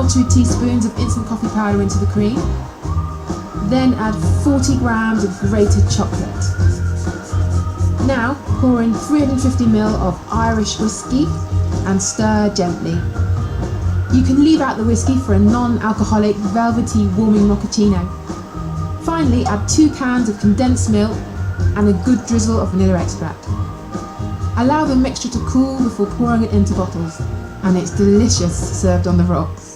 or 2 teaspoons of instant coffee powder into the cream. Then add 40 grams of grated chocolate. Now pour in 350 ml of Irish whiskey and stir gently. You can leave out the whiskey for a non-alcoholic velvety warming mochaccino. Finally, add 2 cans of condensed milk and a good drizzle of vanilla extract. Allow the mixture to cool before pouring it into bottles, and it's delicious served on the rocks.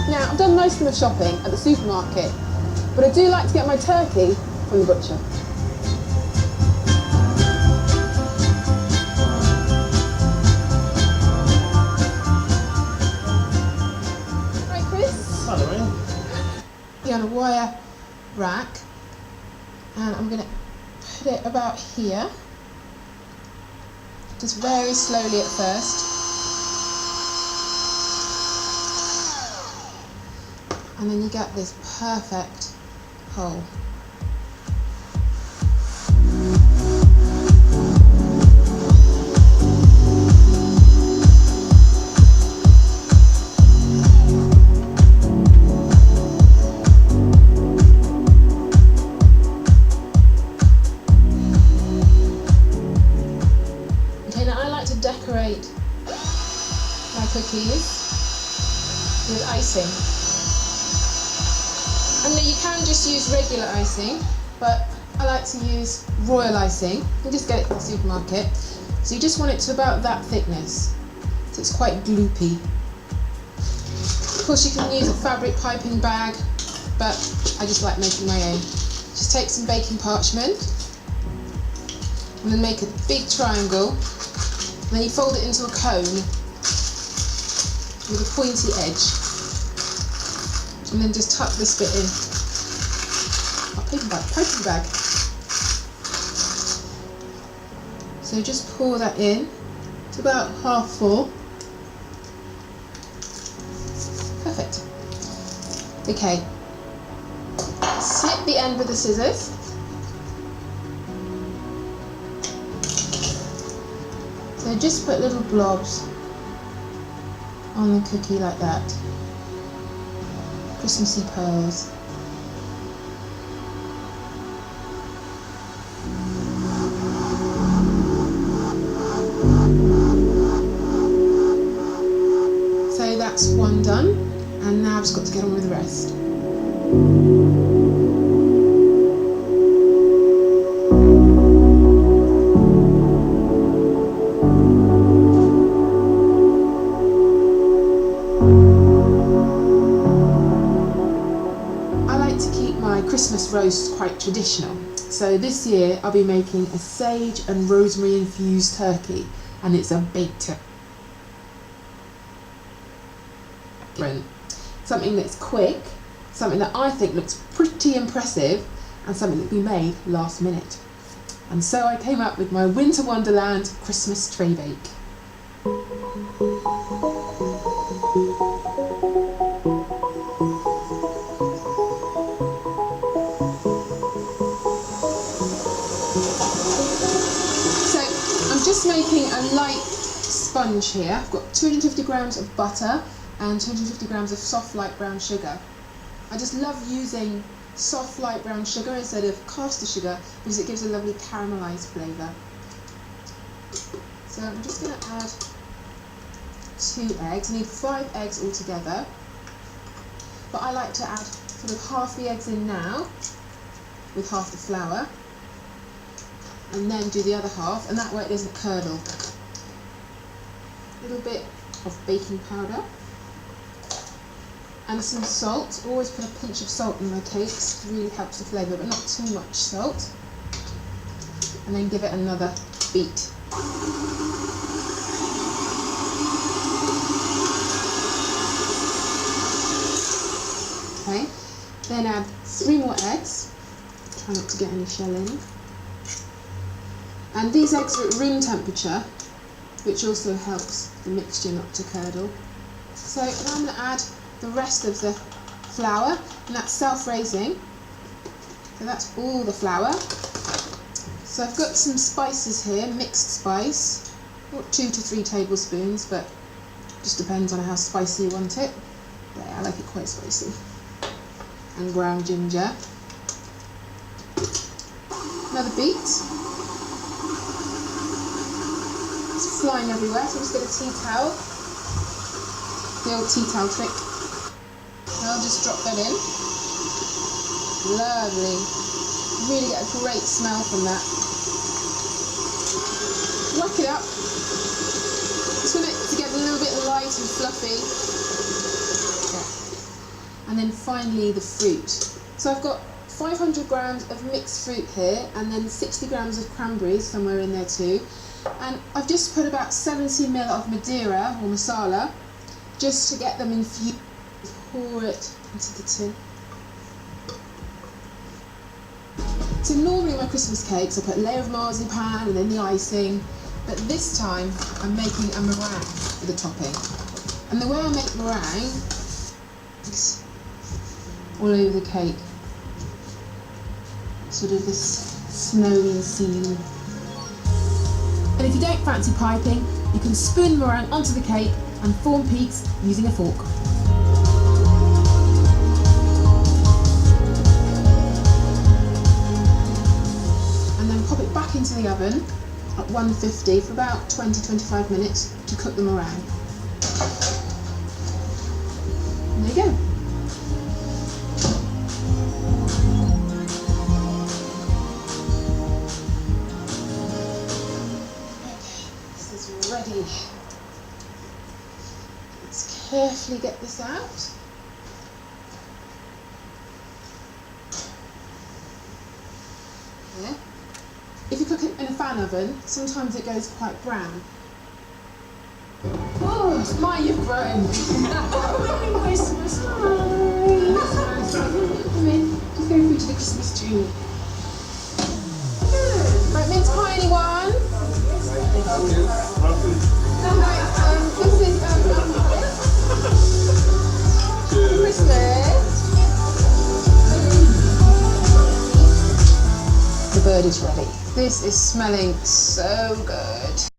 Now, I've done most of my shopping at the supermarket, but I do like to get my turkey from the butcher. Right, Chris? Hello. On a wire rack, and I'm going to put it about here, just very slowly at first. And then you get this perfect hole. Okay, now I like to decorate my cookies with icing. I mean, you can just use regular icing, but I like to use royal icing. You just get it from the supermarket. So you just want it to about that thickness, so it's quite gloopy. Of course, you can use a fabric piping bag, but I just like making my own. Just take some baking parchment, and then make a big triangle. And then you fold it into a cone with a pointy edge. And then just tuck this bit in. Piping bag. So just pour that in. It's about half full. Perfect. Okay. Snip the end with the scissors. So just put little blobs on the cookie like that. Christmassy pearls. So that's one done, and now I've just got to get on with the rest. Christmas roast quite traditional. So this year I'll be making a sage and rosemary infused turkey, and it's a baked turkey. Something that's quick, something that I think looks pretty impressive, and something that we made last minute. And so I came up with my Winter Wonderland Christmas tray bake. Just making a light sponge here. I've got 250 grams of butter and 250 grams of soft light brown sugar. I just love using soft light brown sugar instead of caster sugar because it gives a lovely caramelized flavour. So I'm just going to add 2 eggs. I need 5 eggs altogether, but I like to add sort of half the eggs in now with half the flour, and then do the other half, and that way it doesn't curdle. A little bit of baking powder and some salt. Always put a pinch of salt in my cakes, it really helps the flavour, but not too much salt. And then give it another beat. Okay, then add 3 more eggs. Try not to get any shell in. And these eggs are at room temperature, which also helps the mixture not to curdle. So now I'm going to add the rest of the flour, and that's self-raising. So that's all the flour. So I've got some spices here, mixed spice, 2 to 3 tablespoons, but just depends on how spicy you want it. Yeah, I like it quite spicy. And ground ginger. Another beet. It's flying everywhere, so I'm just get a tea towel. The old tea towel trick. And I'll just drop that in. Lovely. Really get a great smell from that. Whack it up. Just want it to get a little bit light and fluffy. Yeah. And then finally the fruit. So I've got 500 grams of mixed fruit here, and then 60 grams of cranberries somewhere in there too. And I've just put about 70 ml of Madeira or masala, just to get them infused. Pour it into the tin. So normally my Christmas cakes I put a layer of marzipan and then the icing, but this time I'm making a meringue with the topping. And the way I make meringue is all over the cake. Sort of this snowy scene. And if you don't fancy piping, you can spoon the meringue onto the cake and form peaks using a fork. And then pop it back into the oven at 150 for about 20-25 minutes to cook the meringue. And there you go. Ready. Let's carefully get this out. Yeah. If you cook it in a fan oven, sometimes it goes quite brown. Oh, my, you've grown. Merry Christmas. Hi. Come in. Just go through to the Christmas tree. Good. Right, mince pie, anyone? This is Christmas. The bird is ready. This is smelling so good.